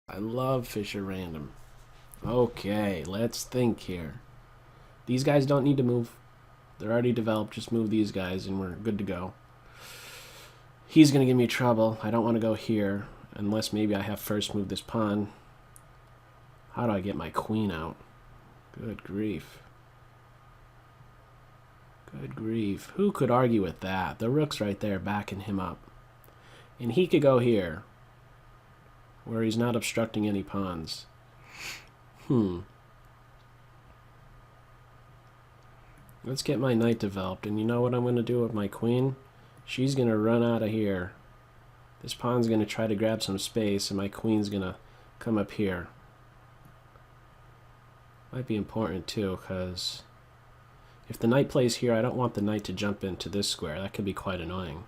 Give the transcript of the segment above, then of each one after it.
I love Fischer random. Okay, let's think here. These guys don't need to move. They're already developed. Just move these guys and we're good to go. He's going to give me trouble. I don't want to go here unless maybe I have first move this pawn. How do I get my queen out? Good grief. Good grief. Who could argue with that? The rook's right there backing him up. And he could go here, where he's not obstructing any pawns. Let's get my knight developed. And you know what I'm going to do with my queen? She's going to run out of here. This pawn's going to try to grab some space, and my queen's going to come up here. Might be important, too, because if the knight plays here, I don't want the knight to jump into this square. That could be quite annoying.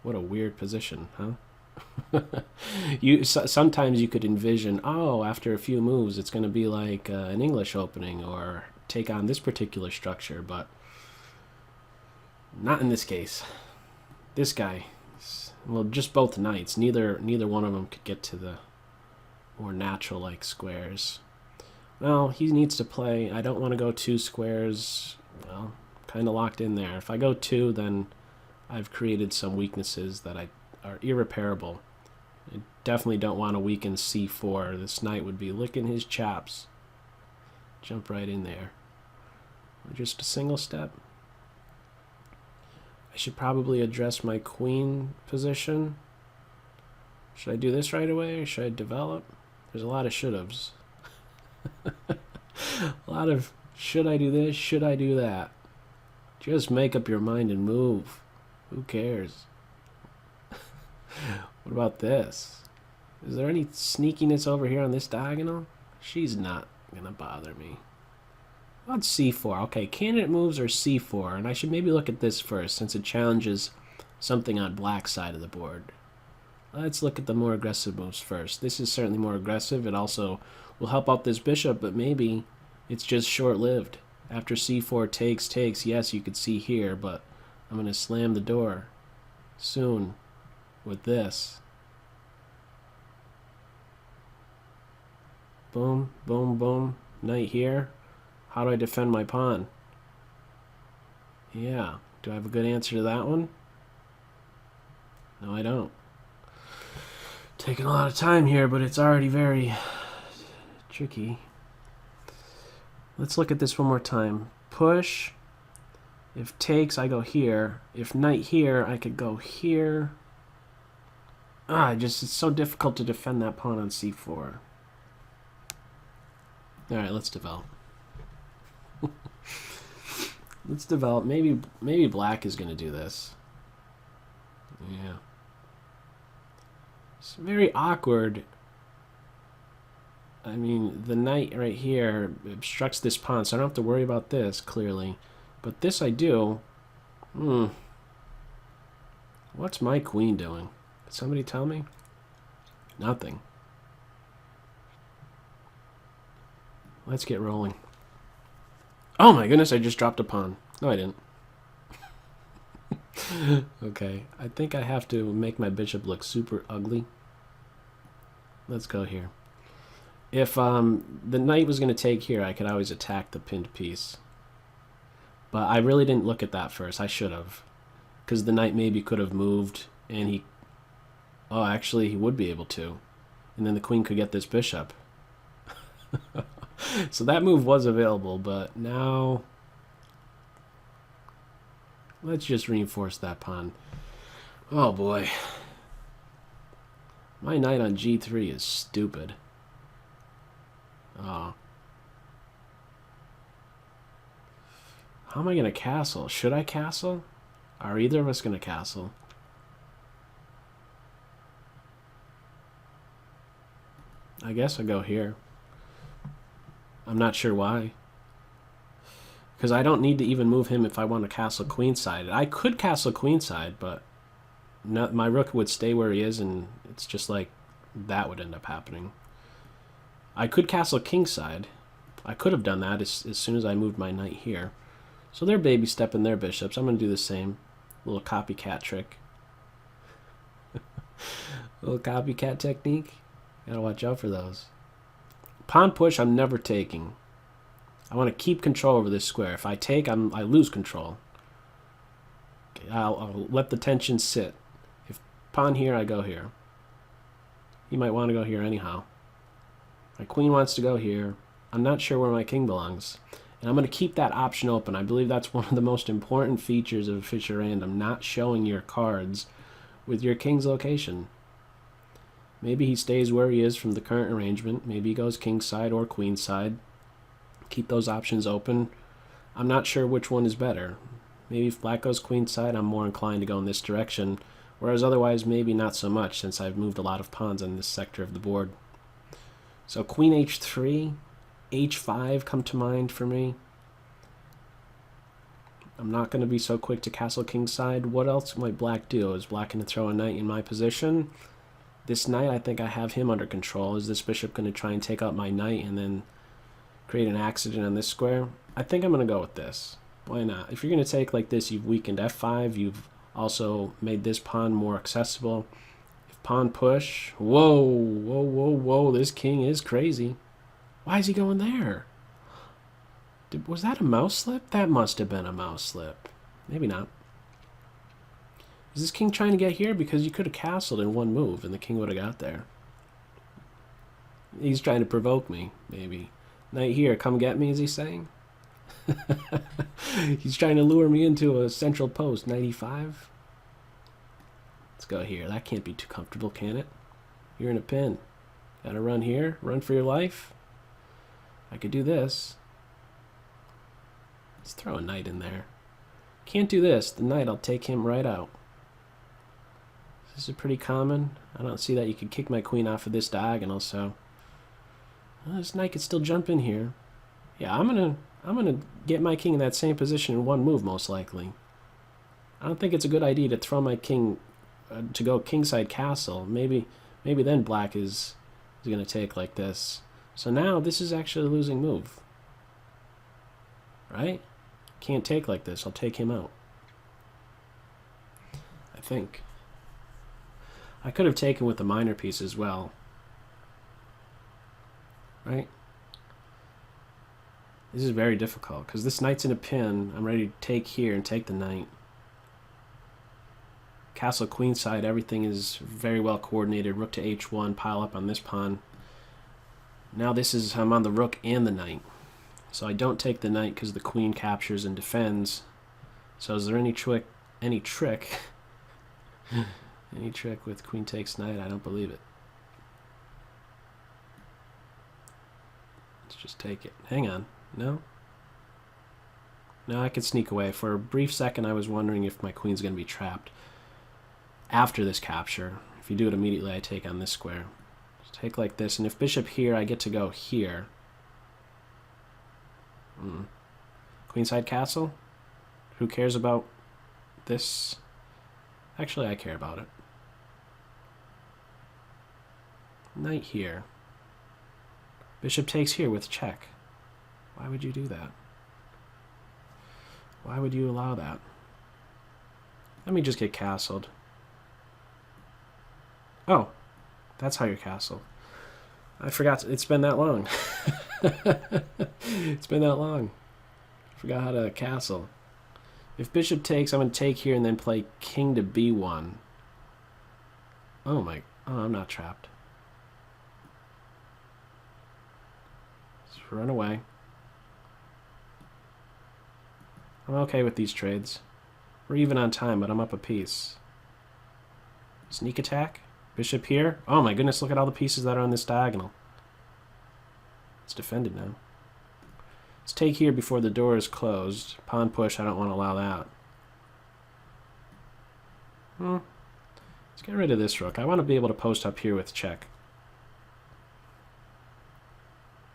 What a weird position, huh? Sometimes you could envision, oh, after a few moves, it's going to be like an English opening or take on this particular structure, but not in this case. This guy, well, just both knights. Neither one of them could get to the more natural-like squares. Well, he needs to play. I don't want to go 2 squares. Well, kind of locked in there. If I go 2, then I've created some weaknesses that are irreparable. I definitely don't want to weaken c4. This knight would be licking his chops. Jump right in there. Or just a single step. I should probably address my queen position. Should I do this right away or should I develop? There's a lot of should-haves. A lot of should I do this, should I do that. Just make up your mind and move. Who cares? What about this? Is there any sneakiness over here on this diagonal? She's not gonna bother me. How about c4? Okay, candidate moves are c4, and I should maybe look at this first since it challenges something on black's side of the board. Let's look at the more aggressive moves first. This is certainly more aggressive. It also will help out this bishop, but maybe it's just short-lived. After c4 takes, yes, you could see here, but I'm going to slam the door soon with this. Boom, boom, boom. Knight here. How do I defend my pawn? Yeah. Do I have a good answer to that one? No, I don't. Taking a lot of time here, but it's already very tricky. Let's look at this one more time. Push. If takes, I go here. If knight here, I could go here. It's so difficult to defend that pawn on c4. Alright, let's develop. Let's develop. Maybe black is going to do this. Yeah. It's very awkward. I mean, the knight right here obstructs this pawn, so I don't have to worry about this, clearly. But this I do. What's my queen doing? Did somebody tell me? Nothing. Let's get rolling. Oh my goodness, I just dropped a pawn. No, I didn't. Okay, I think I have to make my bishop look super ugly. Let's go here. If the knight was going to take here, I could always attack the pinned piece. But I really didn't look at that first. I should have. Because the knight maybe could have moved, and he... Oh, actually, he would be able to. And then the queen could get this bishop. So that move was available, but now... Let's just reinforce that pawn. Oh, boy. My knight on g3 is stupid. Oh. How am I going to castle? Should I castle? Are either of us going to castle? I guess I'll go here. I'm not sure why. Because I don't need to even move him if I want to castle queenside. I could castle queenside, but my rook would stay where he is, and it's just like that would end up happening. I could castle kingside. I could have done that as soon as I moved my knight here. So they're baby stepping their bishops. I'm going to do the same. Little copycat trick. Little copycat technique. Gotta watch out for those. Pawn push, I'm never taking. I want to keep control over this square. If I take, I lose control. Okay, I'll let the tension sit. If pawn here, I go here. He might want to go here anyhow. My queen wants to go here. I'm not sure where my king belongs. And I'm going to keep that option open. I believe that's one of the most important features of Fischer Random, not showing your cards with your king's location. Maybe he stays where he is from the current arrangement. Maybe he goes king side or queen side. Keep those options open. I'm not sure which one is better. Maybe if black goes queen side, I'm more inclined to go in this direction, whereas otherwise maybe not so much, since I've moved a lot of pawns on this sector of the board. So queen h3, h5 come to mind for me. I'm not going to be so quick to castle king side. What else might black do? Is black going to throw a knight in my position? This knight, I think I have him under control. Is this bishop going to try and take out my knight and then create an accident on this square? I think I'm going to go with this. Why not? If you're going to take like this, you've weakened f5. You've also made this pawn more accessible. If pawn push, whoa, whoa, whoa, whoa, this king is crazy. Why is he going there? Was that a mouse slip? That must have been a mouse slip. Maybe not. Is this king trying to get here? Because you could have castled in one move and the king would have got there. He's trying to provoke me, maybe. Knight here, come get me, is he saying? He's trying to lure me into a central post. Knight e5. Let's go here. That can't be too comfortable, can it? You're in a pin. Gotta run here. Run for your life. I could do this. Let's throw a knight in there. Can't do this. The knight, I'll take him right out. This is pretty common. I don't see that you could kick my queen off of this diagonal, so this knight could still jump in here. Yeah, I'm gonna get my king in that same position in one move, most likely. I don't think it's a good idea to throw my king to go kingside castle. Maybe then black is gonna take like this. So now this is actually a losing move, right? Can't take like this. I'll take him out. I think. I could have taken with the minor piece as well. Right? This is very difficult because this knight's in a pin. I'm ready to take here and take the knight. Castle queenside, everything is very well coordinated. Rook to h1, pile up on this pawn. Now this is, I'm on the rook and the knight. So I don't take the knight because the queen captures and defends. So is there any trick? Any trick with queen takes knight? I don't believe it. Let's just take it. Hang on. No? No, I could sneak away. For a brief second I was wondering if my queen's going to be trapped after this capture. If you do it immediately, I take on this square. Just take like this, and if bishop here, I get to go here. Queenside castle? Who cares about this? Actually, I care about it. Knight here. Bishop takes here with check. Why would you do that? Why would you allow that? Let me just get castled. Oh, that's how you're castled. I forgot. It's been that long. It's been that long. Forgot how to castle. If bishop takes, I'm going to take here and then play king to b1. Oh my. Oh, I'm not trapped. Just run away. I'm okay with these trades. We're even on time, but I'm up a piece. Sneak attack? Bishop here? Oh my goodness, look at all the pieces that are on this diagonal. It's defended now. Let's take here before the door is closed. Pawn push, I don't want to allow that. Let's get rid of this rook. I want to be able to post up here with check.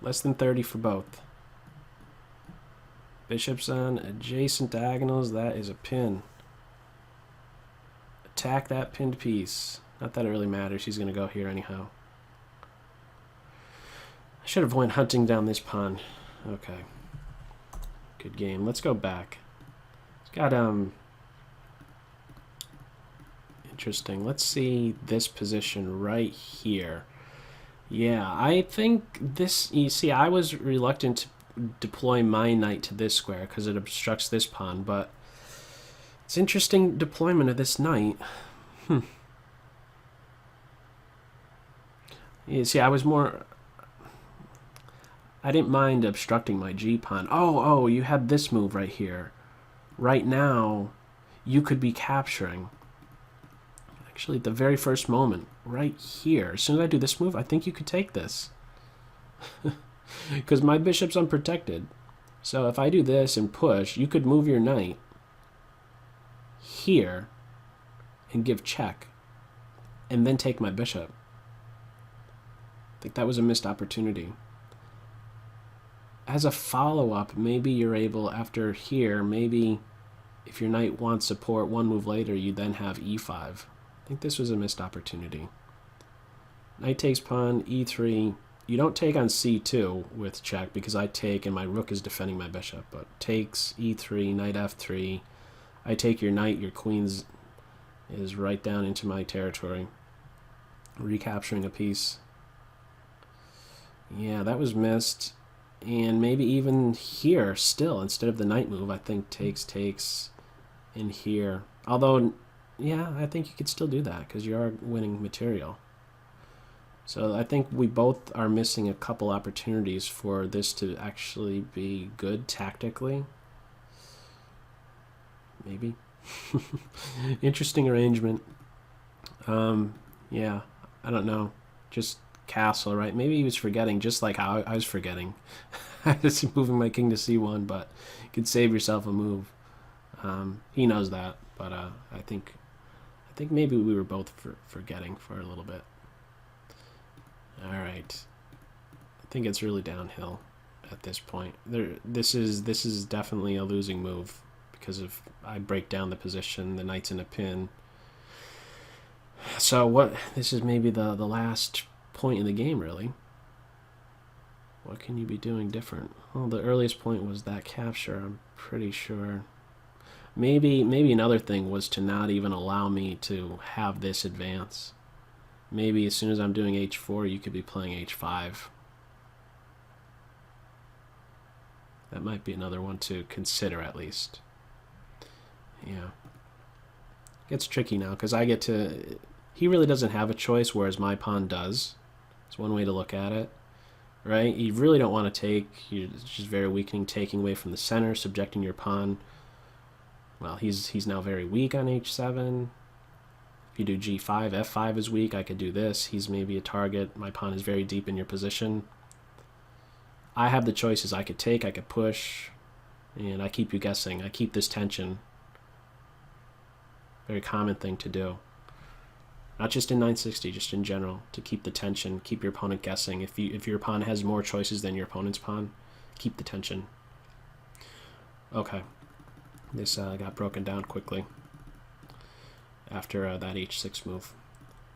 Less than 30 for both. Bishops on adjacent diagonals. That is a pin. Attack that pinned piece. Not that it really matters. He's going to go here anyhow. I should have went hunting down this pawn. Okay. Good game. Let's go back. It's got Interesting. Let's see this position right here. Yeah, I think this... You see, I was reluctant to deploy my knight to this square because it obstructs this pawn, but it's interesting deployment of this knight. You see, I was more... I didn't mind obstructing my g-pawn. Oh, you had this move right here. Right now, you could be capturing. Actually, at the very first moment, right here. As soon as I do this move, I think you could take this. Because my bishop's unprotected. So if I do this and push, you could move your knight here and give check. And then take my bishop. I think that was a missed opportunity. As a follow-up, maybe you're able, after here, maybe if your knight wants support one move later, you then have e5. I think this was a missed opportunity. Knight takes pawn, e3. You don't take on c2 with check because I take and my rook is defending my bishop. But takes, e3, knight f3. I take your knight, your queen is right down into my territory. Recapturing a piece. Yeah, that was missed. And maybe even here still, instead of the knight move, I think takes in here. Although, yeah, I think you could still do that because you are winning material. So I think we both are missing a couple opportunities for this to actually be good tactically. Maybe. Interesting arrangement. Yeah, I don't know. Just castle, right? Maybe he was forgetting, just like how I was forgetting. I was moving my king to c1, but you could save yourself a move. He knows that, but I think maybe we were both forgetting for a little bit. All right, I think it's really downhill at this point. This is definitely a losing move because if I break down the position, the knight's in a pin. So this is maybe the last point in the game, really. What can you be doing different? Well, the earliest point was that capture, I'm pretty sure. Maybe another thing was to not even allow me to have this advance. Maybe as soon as I'm doing h4, you could be playing h5. That might be another one to consider at least. Yeah. It gets tricky now because I get to... He really doesn't have a choice, whereas my pawn does. It's one way to look at it, right? You really don't want to take. It's just very weakening, taking away from the center, subjecting your pawn. Well, he's now very weak on h7. If you do g5, f5 is weak. I could do this. He's maybe a target. My pawn is very deep in your position. I have the choices. I could take, I could push, and I keep you guessing. I keep this tension. Very common thing to do. Not just in 960, just in general, to keep the tension, keep your opponent guessing. If your opponent has more choices than your opponent's pawn, keep the tension. Okay, this got broken down quickly after that h6 move.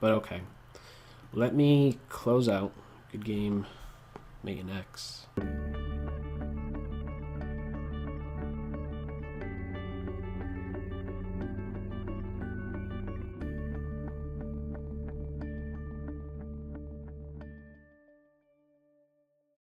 But okay, let me close out. Good game, mate and X.